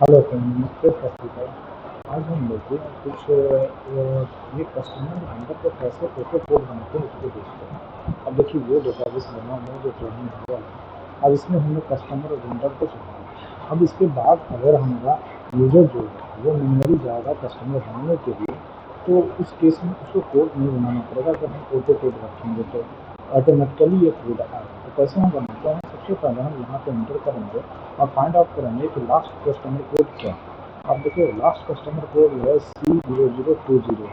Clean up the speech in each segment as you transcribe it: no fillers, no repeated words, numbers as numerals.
Hello friend, नमस्ते, सत श्रीकाल। आज हम लोग कुछ ये कस्टमर हैंडल पे कैसे ऑटो कोड बनाते हैं उसको देखते हैं। अब देखिए वो डेटाबेस बना हुआ है जो ट्रेनिंग हुआ है। अब इसमें हमने कस्टमर और वेंडर को चुना। अब इसके बाद अगर हमारा यूजर जो है वो मैन्युअली जाएगा कस्टमर बनाने के लिए, तो उस केस में उसको कोड नहीं बनाना पड़ेगा। अगर हम ऑटो कोड रखेंगे तो ऑटोमेटिकली ये कोड आएगा। तो कैसे हम बनाते हैं, सबसे पहले हम यहाँ पे एंटर करेंगे और फाइंड आउट करेंगे कि लास्ट कस्टमर कोड क्या है। अब देखिए लास्ट कस्टमर कोड है C0020।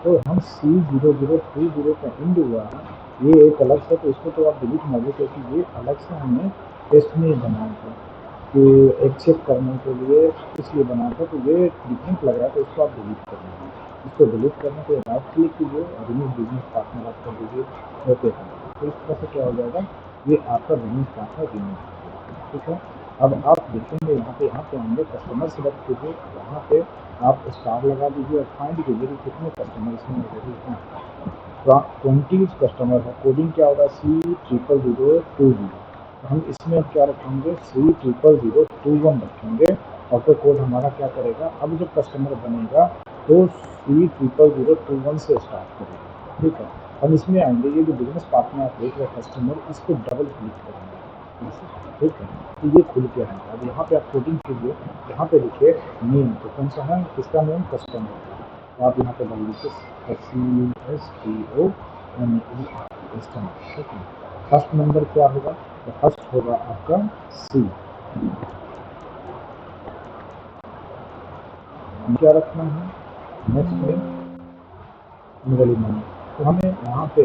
तो हम C0020 का एंड हुआ है, ये एक अलग से, तो इसको तो आप डिलीट मारिए क्योंकि ये अलग से हमने टेस्ट में बनाया था कि एक चेक करने के लिए इसलिए बनाया था। तो ये डिफरेंट लग रहा है तो इसको आप डिलीट कर दीजिए। इसको डिलीट करने के बाद राइट क्लिक कीजिए और रिमूव बिजनेस पार्टनर आप कर दीजिए, ओके। तो इस तरह से क्या हो जाएगा, ये आपका बिजनेस पार्टनर रिमूव हो जाएगा। ठीक है। अब आप देखेंगे यहाँ पे आएंगे, कस्टमर सेलेक्ट कीजिए, यहाँ पे आप स्टार लगा दीजिए और फाइंड कीजिए कि कितने कस्टमर इसमें अवेलेबल हैं। तो 20 कस्टमर है। कोडिंग क्या होगा, C0020। तो हम इसमें क्या रखेंगे, C0001 रखेंगे। ऑटो कोड हमारा क्या करेगा, अब जब कस्टमर बनेगा तो C0021 से स्टार्ट करेगा। ठीक है। हम इसमें आएंगे, ये जो बिजनेस पार्टनर आप देख रहे हैं कस्टमर, इस पर डबल क्लिक करेंगे। ठीक है। तो ये खुल के आएगा। अब यहाँ पे आप कोडिंग कीजिए, यहाँ पे लिखिए नेम, तो कौन सा है इसका नेम, कस्टमर। तो आप यहाँ पे डाल दीजिए CUSTOMER, कस्टमर। ठीक है। फर्स्ट नंबर क्या होगा, तो फर्स्ट होगा आपका C। क्या रखना है, नेक्स्ट में मिडल में। तो हमें यहाँ पे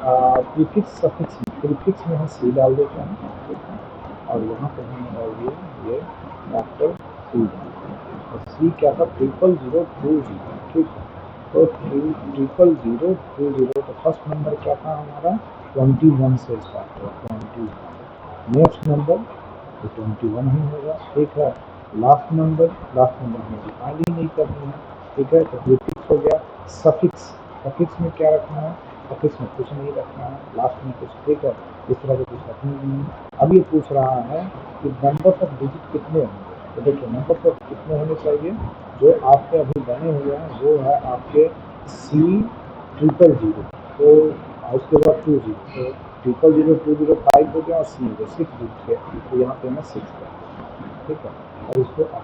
प्रीफिक्स सफिक्स में, प्रीफिक्स में हम C डाल देते हैं। ठीक है। और यहाँ पे हमने डाल दिया ये कैपिटल C। और C क्या था, 0020। ठीक है। तो 0020, तो फर्स्ट नंबर क्या था हमारा, 21 से स्टार्ट हुआ, 21। नेक्स्ट नंबर तो 21 ही होगा। ठीक है। लास्ट नंबर हमें डिफाइन ही नहीं करनी है। ठीक है। तो प्रीफिक्स हो गया। सफिक्स, सफिक्स में क्या रखना है, सफिक्स में कुछ नहीं रखना है, लास्ट में कुछ। ठीक है। इस तरह से कुछ रखना नहीं है। अब ये पूछ रहा है कि नंबर ऑफ डिजिट कितने होंगे। तो देखिए नंबर ऑफ कितने होने चाहिए, जो आपके अभी बने हुए हैं वो है आपके C00। तो उसके बाद 20, तो 000205 हो गया और C हो गया 6 जुट गया। तो यहाँ पे मैं 6 कर दूँ। ठीक है। और इसको आप,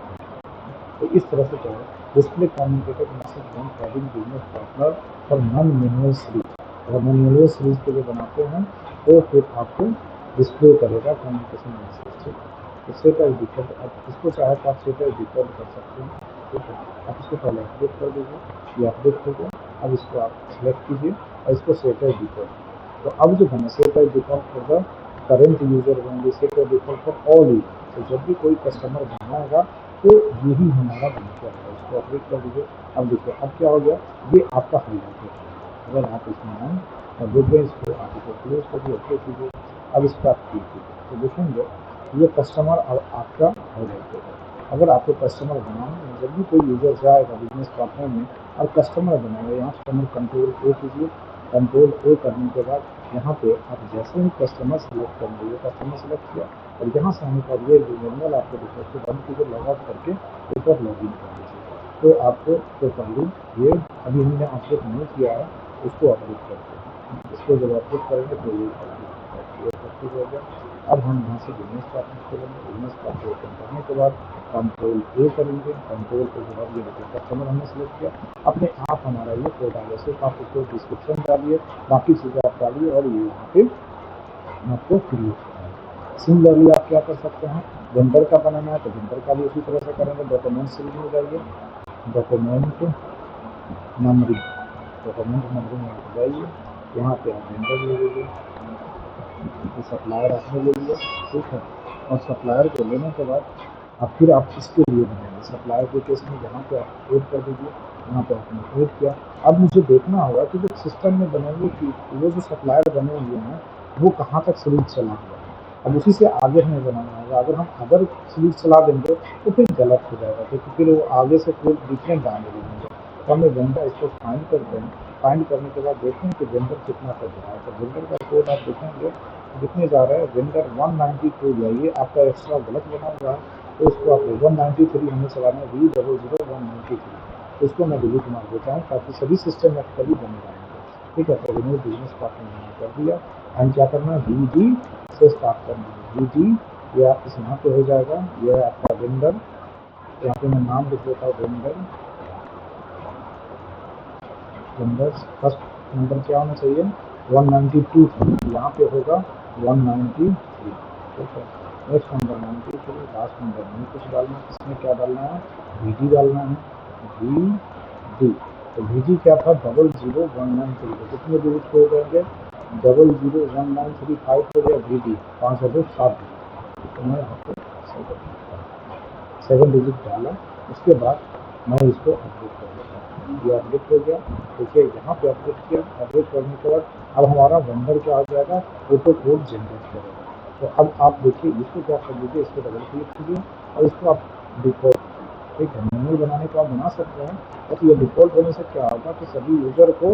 तो इस तरह से क्या है, display communicated message when having business partner for non manual series. अगर मैनुअल सीरीज के लिए बनाते हैं तो फिर आपको डिस्प्ले करेगा कम्युनिकेशन मैसेज। ठीक है। तो सेट एज डिफॉल्ट, आप इसको चाहे तो आप सेट एज डिफॉल्ट कर सकते हैं। ठीक है। आप इसको पहले अपडेट कर दीजिए, ये अपडेट हो गया। अब इसको आप सिलेक्ट कीजिए और इसको सेट एज डिफॉल्ट। तो अब जो है set as default for the current user होंगे, set as default for all user. तो जब भी कोई कस्टमर बनाएगा तो यही हमारा बन के आएगा। इसको अपडेट कर दीजिए। अब देखिए अब क्या हो गया, ये आपका हाईलाइटेड है। अगर आप इसमें आए और देख रहे इसको, आप इसको क्लोज करिए, ओके कीजिए। अब इस पर आप क्लिक कीजिए तो देखेंगे ये कस्टमर अब आपका हाईलाइटेड है। अगर आपको कस्टमर बनाना है, जब भी कोई यूजर जाएगा बिजनेस पार्टनर में और कस्टमर बनाएगा, यहाँ कस्टमर कंट्रोल ए कीजिए। कंट्रोल ए करने के बाद यहाँ पे आप जैसे ही कस्टमर सेलेक्ट करेंगे, ये कस्टमर सेलेक्ट किया और यहाँ से आने का ये नॉर्मल आपको दिखा, इसको बंद कीजिए, लॉग आउट करके ऊपर लॉग इन कर लीजिए। तो आपको टोटली ये अभी हमने अपडेट नहीं किया है, उसको अपडेट करते हैं। इसको जब अपडेट करेंगे तो ये सक्सेस हो गया। अब हम यहाँ से बिजनेस पार्टनर करेंगे, बिजनेस पार्टनर ओपन करने के बाद कंट्रोल ए करेंगे। कंट्रोल ए के बाद ये देखिए कस्टमर हमने सेलेक्ट किया, अपने आप हमारा ये कोड आ गया। सिर्फ आप उसको डिस्क्रिप्शन डालिए, बाकी चीज़ें आप डालिए और ये यहाँ पे आपको क्रिएट करना है। सिमिलरली आप क्या कर सकते हैं, वेंडर का बनाना है तो वेंडर का भी उसी तरह से करेंगे। डॉक्यूमेंट सीरीज में जाइए, डॉक्यूमेंट नंबरिंग, डॉक्यूमेंट नंबरिंग में आप जाइए, यहाँ पे आप वेंडर ले लीजिए, सप्लायर आपने ले लिया। ठीक है। और सप्लायर को लेने के बाद अब फिर आप इसके लिए बनाएंगे। सप्लायर के केस में यहाँ पे आप ऐड कर दीजिए, यहाँ पे आपने ऐड किया। अब मुझे देखना होगा कि जो सिस्टम में बनेंगे कि वो जो सप्लायर बने हुए हैं वो कहाँ तक सीरीज चला हुआ है। अब उसी से आगे हमें बनाना होगा। अगर हम अदर सीरीज चला देंगे तो फिर गलत हो जाएगा, क्योंकि फिर वो आगे से कोई डिफरेंट आने लगेंगे। तो हमें वेंडर इसको फाइंड करते हैं। फाइंड करने के बाद देखते हैं कि वेंडर कितना कर रहा है। तो वेंडर का कोड आप देखेंगे कितने जा रहा है, वेंडर 192 जाइए, आपका एक्स्ट्रा गलत बना हुआ है। तो इसको आप 193 हमें चलाना है V00193, इसको मैं डिलीट मार देता हूँ ताकि सभी सिस्टम एक्चुअली बने रहेंगे। ठीक है, तो रिमूव बिजनेस पार्टनर मैंने कर दिया। एंड क्या करना है, VD से स्टार्ट करना है। VD या इस यहाँ पे हो जाएगा, यह आपका वेंडर, यहाँ पे मैं नाम लिख देता हूँ वेंडर। वेंडर्स फर्स्ट नंबर क्या होना चाहिए, 192 था, यहाँ पे होगा 193। ठीक है, नेक्स्ट नंबर 93, लास्ट नंबर नहीं कुछ डालना, इसमें क्या डालना है, VD डालना है, VD। तो VD क्या था, 00193, तो कितने डिजिट हो जाएंगे, 00193 हो गया VD, 5 हो गए 7 डिजिट। तो मैं यहाँ पे 7 डिजिट डाला। उसके बाद मैं इसको अपडेट कर देता हूँ, ये अपडेट हो गया। देखिए यहाँ पे अपडेट किया, अपडेट करने के बाद अब हमारा वेंडर क्या हो जाएगा, ऑटो कोड जनरेट करेगा। तो अब आप देखिए इसको क्या कर लीजिए, इसको डबल क्लिक कीजिए और इसको आप डिफॉल्ट, ठीक है, मैनुअल बनाने को आप बना सकते हैं, बट ये डिफॉल्ट होने से क्या होगा कि सभी यूजर को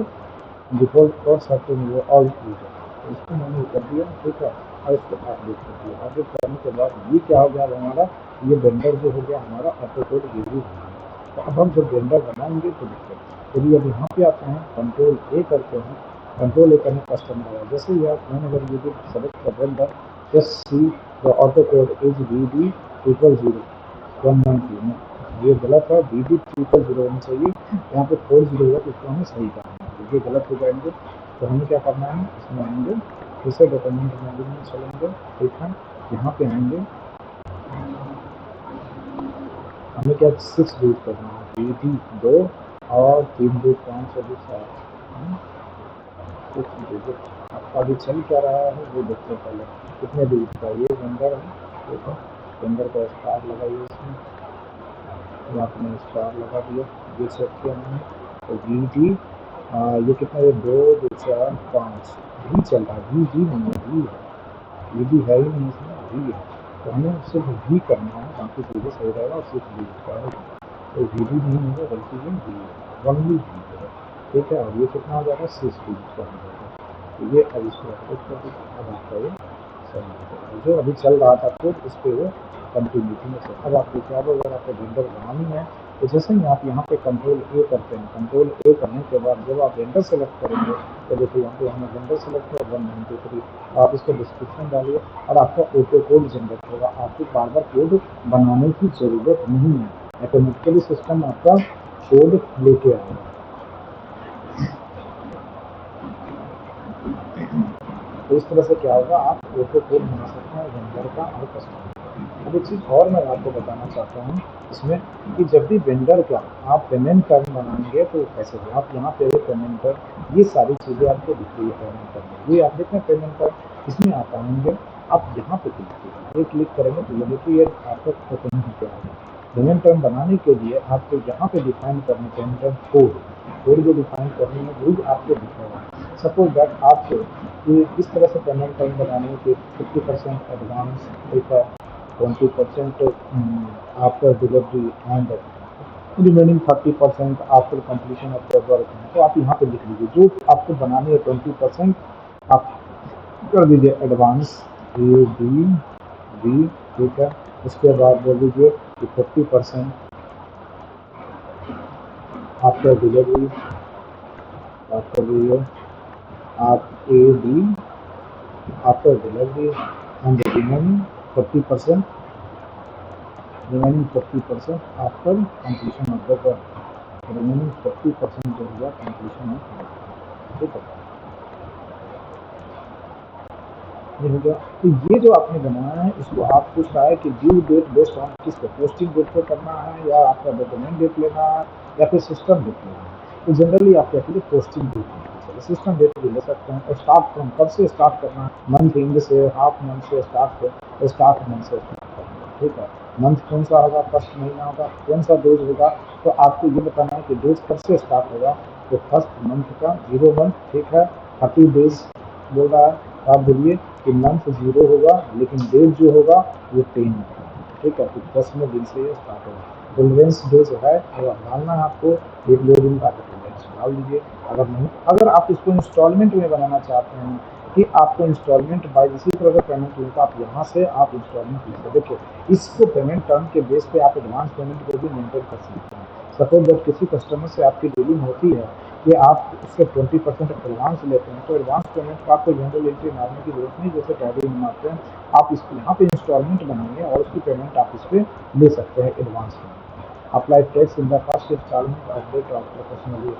डिफॉल्ट और सर्टेन हुए ऑल यूजर, तो इसको मैंने कर दिया। ठीक है, और इसको अपडेट कर दिया। अपडेट करने के बाद ये क्या हो गया, हमारा ये वेंडर जो हो गया हमारा ऑटो कोड रिव्यू हो गया। तो अब हम जब वेंडर बनाएंगे तो देखिए, यदि अब यहाँ पे आते हैं कंट्रोल ए करते हैं, कंट्रोल ए करने कस्टमर आया, जैसे ही आप मैंने अगर ये सेलेक्ट कर vendor, just see the auto code is VD 000 193, ये गलत है, VD 000 होना चाहिए, यहाँ पे 40 है, तो इसको हमें सही करना है, ये गलत हो जाएंगे। तो हमें क्या करना है, इसमें आएंगे फिर से डॉक्यूमेंट मैनेजर में चलेंगे। ठीक है, यहाँ पे आएंगे, हमें क्या 6 डिलीट करना है, VD 2 और 3 2 5 और 7 6 डिजिट। आपका अभी चल क्या रहा है वो देखते हैं पहले, कितने डिजिट का ये वेंडर है। ठीक है, वेंडर का स्टार लगाइए इसमें, तो आपने स्टार लगा दिया, ये सेट किया मैंने। तो VD ये कितना है, 2 2 4 5 भी चल रहा है, VD नहीं है, V है, VD है ही नहीं इसमें, V है। तो हमें सिर्फ V करना है, बाकी चीज़ें सही रहेगा और सिर्फ V का है। तो VD नहीं होगा बल्कि ये V है, ओनली V है। ठीक है, और ये कितना हो जाएगा, 6 डिजिट का हो जाएगा। तो ये अब इसको अपडेट कर दीजिए, अब आपका ये सही हो जाएगा। जो अभी चल रहा था कोड उस पर वो कंटिन्यूटी में से। अब आप देखिए, अब अगर आपको वेंडर बनानी है तो जैसे ही आप यहाँ पे कंट्रोल ए करते हैं, कंट्रोल ए करने के बाद जब आप वेंडर सेलेक्ट करेंगे तो देखिए यहाँ पे हमने वेंडर सेलेक्ट किया 193, आप इसको डिस्क्रिप्शन डालिए और आपका ऑटो कोड जनरेट होगा। आपको बार बार कोड बनाने की ज़रूरत नहीं है, ऑटोमेटिकली सिस्टम आपका कोड लेके आएगा। तो इस तरह से क्या होगा, आप ऑटो कोड बना सकते हैं वेंडर का और कस्टमर का। अब एक चीज़ और मैं आपको बताना चाहता हूँ इसमें, कि जब भी वेंडर का आप पेमेंट टर्म बनाएंगे तो कैसे हो, आप यहाँ पे पेमेंट टर्म, ये सारी चीज़ें आपको दिख रही है पेमेंट टर्म, ये आप देखें पेमेंट टर्म, इसमें आप आएंगे, आप यहाँ पे क्लिक कीजिए, ये क्लिक करेंगे तो ये देखिए ये आपका ओपन हो जाएगा। पेमेंट टर्म बनाने के लिए आपको यहाँ पे डिफाइन करना है पेमेंट टर्म कोड, कोड जो डिफाइन करनी है वही आपको दिखेगा। सपोज दैट आपको ये इस तरह से पेमेंट टाइम बनाने के 50% एडवांस, ठीक है, 20% after delivery and remaining 30% after completion of the work है। तो आप यहाँ पे लिख लीजिए जो आपको बनानी है, 20% आप कर दीजिए एडवांस ADV। ठीक है, उसके बाद बोल दीजिए कि 50% आफ्टर डिलीवरी, बात कर दीजिए आप AD after delivery and the remaining 40% after completion of the work, remaining 40% जो होगा completion of work। ठीक है, ये हो गया। तो ये जो आपने बनाया है इसको आप पूछ रहा है कि ड्यू डेट बेस्ड ऑन किस पे, पोस्टिंग डेट पे करना है या आपका डॉक्यूमेंट डेट लेना है या फिर सिस्टम डेट लेना है। तो जनरली आप कहते हैं पोस्टिंग डेट लेना चाहिए, सिस्टम डेट भी ले सकते हैं। और स्टार्ट फ्रॉम कब से स्टार्ट करना है, मंथ एंड से, हाफ मंथ से स्टार्ट मंथ से स्टार्ट करना है। ठीक है, मंथ कौन सा होगा, फर्स्ट महीना होगा, कौन सा डेज होगा, तो आपको ये बताना है कि डेज कब से स्टार्ट होगा। तो फर्स्ट मंथ का 0 मंथ, ठीक है, 30 डेज बोल रहा है, आप बोलिए कि मंथ 0 होगा लेकिन डेट जो होगा वो 10 होगा। ठीक है, तो 10वें दिन से ये स्टार्ट होगा। टोलरेंस डे जो है वो डालना है आपको, 1-2 दिन का टोलरेंस डाल दीजिए। अगर नहीं, अगर आप इसको इंस्टॉलमेंट में बनाना चाहते हैं कि आपको इंस्टॉलमेंट बाय इसी तरह का पेमेंट होगा, आप यहाँ से आप इंस्टॉलमेंट ले सकते। देखिए, इसको पेमेंट टर्म के बेस पे आप एडवांस पेमेंट को भी मेंटेन कर सकते हैं। सपोज जब किसी कस्टमर से आपकी डीलिंग होती है कि आप उससे 20% एडवांस लेते हैं, तो एडवांस पेमेंट का आपको जनरल एंट्री मारने की जरूरत नहीं, जैसे टैली में मारते हैं। आप इस यहाँ पे इंस्टॉलमेंट बनाइए और उसकी पेमेंट आप इस पर ले सकते हैं एडवांस में। Apply tax in the first instalment of date of professional.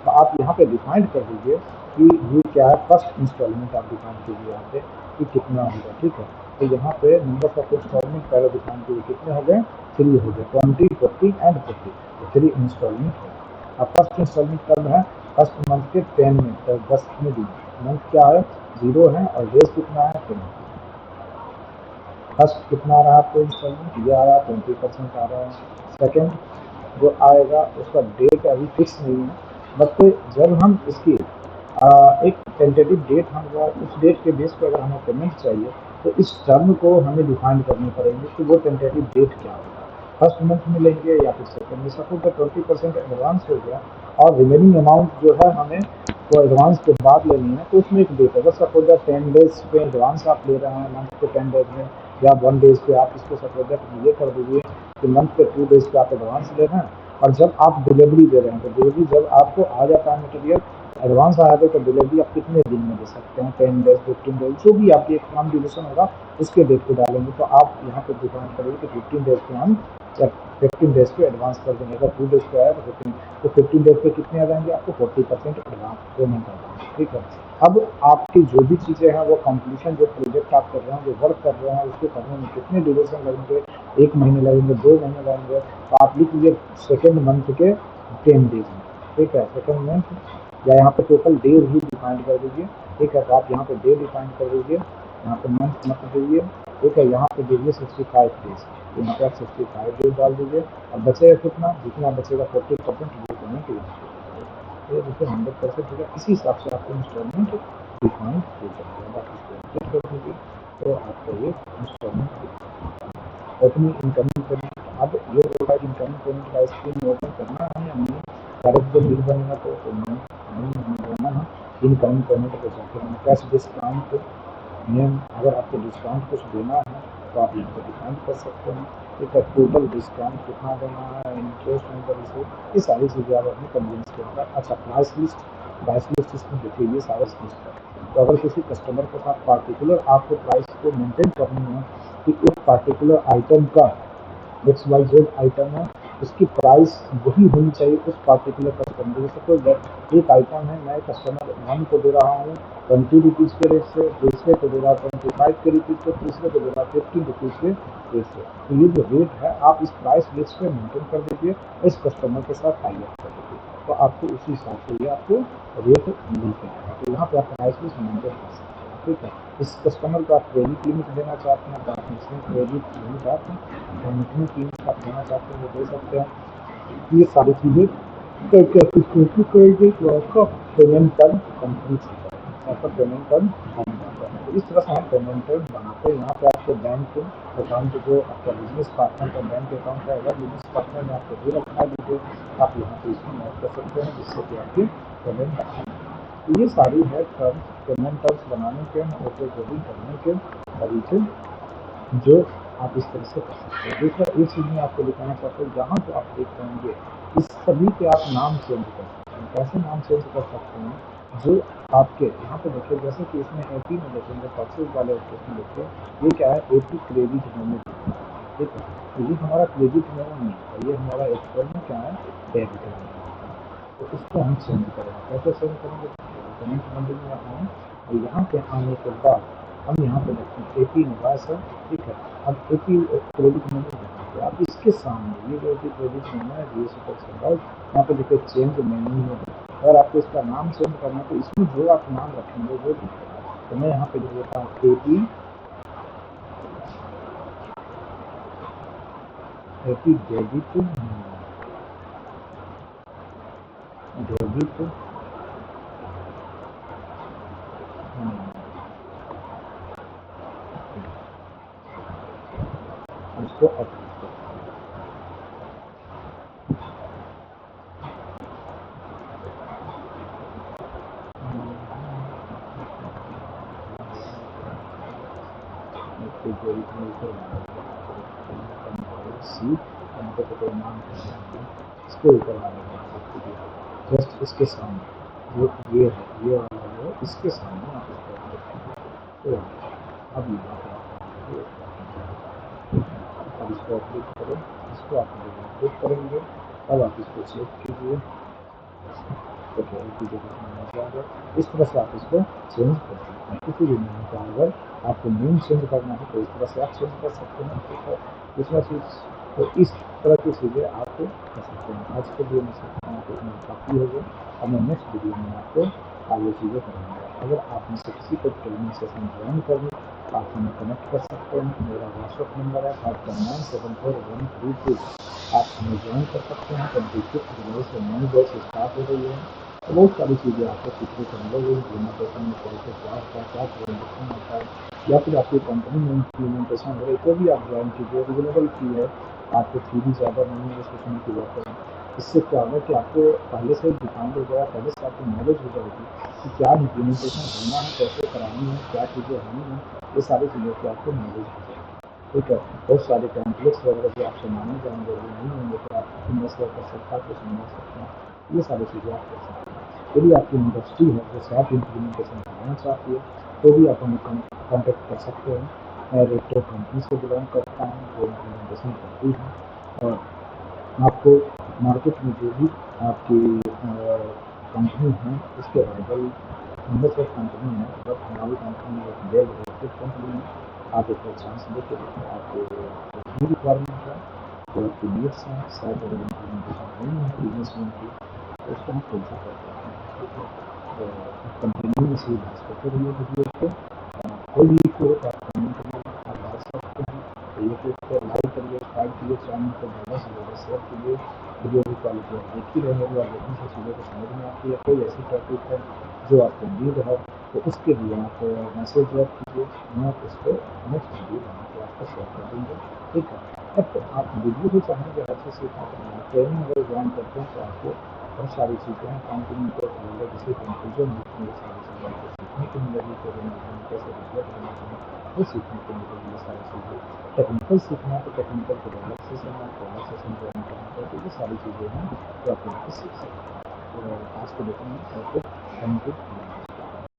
तो आप यहाँ पे डिफाइंड कर दीजिए कि ये क्या है, फर्स्ट इंस्टॉलमेंट आप डिफाइन कीजिए यहाँ पे कि कितना होगा। ठीक है, तो यहाँ पे नंबर ऑफ इंस्टॉलमेंट पहले डिफाइन कीजिए, कितने हो गए, 3 हो गए, 20, 40 एंड 40, तो 3 इंस्टॉलमेंट है। अब फर्स्ट इंस्टॉलमेंट कब है, फर्स्ट मंथ के 10 में, 10वें दिन। मंथ क्या है, 0 है, और डेज कितना है, 10। फर्स्ट कितना आ रहा है आपको इंस्टॉलमेंट, ये आ रहा है 20% आ रहा है। सेकेंड जो आएगा उसका डेट अभी फिक्स नहीं है, बट जब हम इसकी एक टेंटेटिव डेट, हम उस डेट के बेस पर अगर हमें पेमेंट चाहिए तो इस टर्म को हमें डिफाइन करनी पड़ेगी कि वो टेंटेटिव डेट क्या होगा, फर्स्ट मंथ में लेंगे या फिर सेकेंड में। सपोज तो 20% एडवांस हो गया और रिमेनिंग अमाउंट जो है हमें वो एडवांस के बाद लेनी है, तो उसमें एक डेट, अगर सपोज 10 डेज पे एडवांस आप ले रहे हैं मंथ के 10 डेज में या 1 डेज पे, आप इसको सपोज ये कर दीजिए कि मंथ के 2 डेज पे आप एडवांस ले रहे हैं, और जब आप डिलीवरी दे रहे हैं तो डिलीवरी जब आपको आ जाता है मटेरियल, एडवांस आया तो डिलीवरी आप कितने दिन में दे सकते हैं, 10 डेज, 15 डेज, जो भी आपकी एक काम ड्यूरेशन होगा उसके डेट पे डालेंगे। तो आप यहाँ पे डिफाइन करेंगे कि 15 डेज पे हम, या 15 डेज पे एडवांस कर देंगे। अगर 2 डेज पे आया तो 15 डेज पे कितने आ जाएंगे, आपको 40% एडवांस पेमेंट आ जाएंगे। ठीक है, अब आपकी जो भी चीज़ें हैं वो कंप्लीशन, जो प्रोजेक्ट आप कर रहे हैं, जो वर्क कर रहे हैं, उसको करने में कितने ड्यूरेशन लगेंगे, 1 महीने लगेंगे, 2 महीने लगेंगे, तो आप लिख लीजिए सेकेंड मंथ के 10 डेज में। ठीक है, सेकेंड मंथ, या यहाँ पे टोटल डेज ही डिफाइन कर दीजिए। ठीक है, तो आप यहाँ पे डे डिफाइन कर दीजिए, यहाँ पे मंथ मत दीजिए। ठीक है, यहाँ पे दीजिए 65 डेज, तो यहाँ पे आप 65 डेज डाल दीजिए, और बचेगा कितना, जितना बचेगा 40% वो पेमेंट ये देखिए 100% होगा। इसी हिसाब से आपको इंस्टॉलमेंट डिफाइन हो जाएगा। बाकी इसको कर दीजिए तो आपको ये इंस्टॉलमेंट अपनी इनकमिंग पेमेंट। अब ये होगा इनकमिंग पेमेंट का स्क्रीन ओपन करना है या नहीं, डायरेक्ट जब बिल बनेगा तो नहीं हमें देना है। इनकमिंग पेमेंट को जाकर हमें कैश डिस्काउंट नेम, अगर आपको डिस्काउंट कुछ देना है तो आप यहाँ पर डिफाइन कर सकते हैं। ठीक है, टोटल डिस्काउंट कितना देना है, इंटरेस्ट नंबर, इसे ये सारी चीज़ें आप अपनी कन्वीनियंस के अंदर। अच्छा, प्राइस लिस्ट इसमें देखिए, ये सारा लिस्ट है। तो अगर किसी कस्टमर के साथ पार्टिकुलर आपको प्राइस को मेंटेन करनी है कि एक पार्टिकुलर आइटम का, XYZ आइटम है, उसकी प्राइस वही होनी चाहिए उस पार्टिकुलर कस्टमर के। सपोज एक आइटम है, मैं कस्टमर 1 को दे रहा हूँ 20 रुपीज़ के रेट से, दूसरे को दे रहा हूँ 25 के रुपीज़ से, तीसरे को दे रहा हूँ 50 रुपीज़ के रेट से। तो ये जो रेट है आप इस प्राइस लिस्ट पे मेंटेन कर दीजिए, इस कस्टमर के साथ टाई अप कर दीजिए, तो आपको उसी हिसाब से ये आपको रेट मिलते हैं। तो यहाँ पे आप प्राइस लिस्ट मेंटेन कर सकते हैं। ठीक है, इस कस्टमर को आप क्रेडिट लिमिट देना चाहते हैं तो आप इसमें क्रेडिट लिमिट आप लिमिट आप देना चाहते हैं वो दे सकते हैं। ये सारी चीज़ें करके आप इसको करेंगे तो आपका पेमेंट टर्म कंप्लीट हो जाएगा, आपका पेमेंट टर्म बन जाता है। तो इस तरह से हम पेमेंट टर्म बनाते हैं। यहाँ पे आपके बैंक अकाउंट, जो आपका बिजनेस पार्टनर का बैंक अकाउंट है, अगर बिजनेस पार्टनर ने आपको दे रखा है डिटेल, आप यहाँ पे इसको नोट कर सकते हैं, जिससे कि आपकी पेमेंट आए। तो ये सारी है टर्म, पेमेंट टर्म्स बनाने के, ऑटो कोडिंग करने के तरीके, जो आप इस तरह से कर सकते हैं। दूसरा एक चीज़ मैं आपको दिखाना चाहता हूँ, जहाँ पे आप देख पाएंगे इस सभी के आप नाम चेंज कर सकते हैं। कैसे नाम चेंज कर सकते हैं, जो आपके यहाँ पे देखिए, जैसे कि इसमें AP में देखेंगे, परचेज वाले ऑप्शन देखिए, ये क्या है, AP क्रेडिट मेमो। ठीक है, तो ये हमारा क्रेडिट मेमो नहीं है, ये हमारा एक्चुअल में क्या है, डेबिट मेमो। तो इसको हम चेंज करेंगे। कैसे चेंज करेंगे, पेमेंट बंडल में आए और यहाँ पे आने के बाद हम यहाँ पे देखते हैं AP निवास है। ठीक है, अब AP क्रेडिट मेमो देखेंगे, अब इसके सामने ये जो AP क्रेडिट मेमो है, ये सुपर चल रहा है, यहाँ पे देखिए चेंज मेन्यू है। अगर आपको इसका नाम चेंज करना है तो इसमें जो आप नाम रखेंगे वो दिखेगा। तो मैं यहाँ पे लिख देता हूँ AP डेबिट डेबिट इसको अप्रूव करता सीट यहाँ पे तो नाम इसके ऊपर आएगा जस्ट इसके सामने जो ये है, ये वाला जो है इसके सामने आप इसको तो अब यहाँ पे अब इसको अपडेट करें, इसको आप अपडेट करेंगे। अब आप इसको सेव कीजिए। ओके, एक ही जगह में आ गया। इस तरह से आप इसको चेंज कर सकते हैं। किसी भी नेम का अगर आपको नेम चेंज करना है तो इस तरह से आप चेंज कर सकते हैं। ठीक है, दूसरा चीज़ तो इस तरह की चीज़ें आप कर सकते हैं। आज के लिए मैं सकता हूँ कि इसमें काफ़ी हो गया। अब मैं नेक्स्ट वीडियो में आपको आगे चीज़ें कराऊँगा। अगर आप में से किसी को ट्रेनिंग सेशन ज्वाइन करनी आप हमें कनेक्ट कर सकते हैं। मेरा व्हाट्सअप नंबर है 51741332। आप हमें ज्वाइन कर सकते हैं। 26 जुलाई से नई बैच स्टार्ट हो रही है। तो बहुत सारी चीज़ें आपको सीखने को मिलेगी। इम्प्लीमेंटेशन में कैसे क्या होता है, क्या ट्रांजेक्शन होता है, या फिर आपकी कंपनी में इम्प्लीमेंटेशन हो रही है तो भी आप ज्वाइन कीजिए। रिजनेबल फी है, आपको फी भी ज़्यादा नहीं है सीखने की बात है। इससे क्या होगा कि आपको पहले से डिफाइंड हो जाएगा, पहले से आपको नॉलेज हो जाएगी कि क्या इम्प्लीमेंटेशन होना है, कैसे करानी है, क्या चीज़ें होनी है, ये सारी चीज़ों की आपको नॉलेज हो जाएगी। ठीक है, बहुत सारे कॉम्प्लेक्स वगैरह जो आपसे माने जाएंगे वो नहीं होंगे तो आप इन्वेस्टर कर सकता है, समझा सकते हैं, ये सारी चीज़ें आप कर सकते हैं। यदि आपकी इंडस्ट्री है जो सैप इम्प्लीमेंटेशन कराना चाहती है तो भी आप हमें कॉन्टेक्ट कर सकते हैं। मैं रेक्टर कंपनी से बिलोंग करता हूँ जो इम्प्लीमेंटेशन करती है और आपको मार्केट में जो भी आपकी कंपनी है उसके अवेलेबल नंबर ऑफ कंपनी है, बट हमारी कंपनी एक वेल रेस्पेक्टेड कंपनी है। आप एक बार चांस देके देखिए, आपको जो रिक्वायरमेंट है जो आपकी नीड्स हैं, शायद अगर इम्प्लीमेंटेशन नहीं है बिजनेसमैन की तो उसको हम कैंसिल कर देते हैं। ठीक है, तो कंटिन्यू इसी बात करते रहिए वीडियो को। कोई भी इशू हो तो आप कमेंट में आप डाल सकते हैं। यूट्यूब पर लाइक करिए, सब्सक्राइब कीजिए, चैनल को ज़्यादा से ज़्यादा शेयर कीजिए। वीडियो की क्वालिटी आप देखती रहेंगे और देखने से चीज़ों को समझ में आती है। कोई ऐसी टॉपिक है जो आपको नीड है तो उसके लिए आप मैसेज ड्रॉप कीजिए, मैं उसको नेक्स्ट वीडियो बना के आपको शेयर कर दूँगा। ठीक है, बट आप वीडियो भी चाहेंगे हर चीज़ सीखना तो ट्रेनिंग अगर ज्वाइन करते हैं तो आपको बहुत सारी चीज़ें हैं। अकाउंटिंग को अलग जैसे कंफ्यूजन होती है, सारी चीज़ें आपको सीखने को मिलेगी। प्रोग्रामिंग में कैसे रिपोर्ट बनाते हैं वो सीखने को मिलेगी। ये सारी चीज़ें टेक्निकल सीखना है तो टेक्निकल के अलग सेशन है, आपको अलग सेशन ज्वाइन करना है तो ये सारी चीज़ें हैं जो आप यहाँ पे सीख सकते हैं। तो आज के लिए इतना ही। Okay, thank you.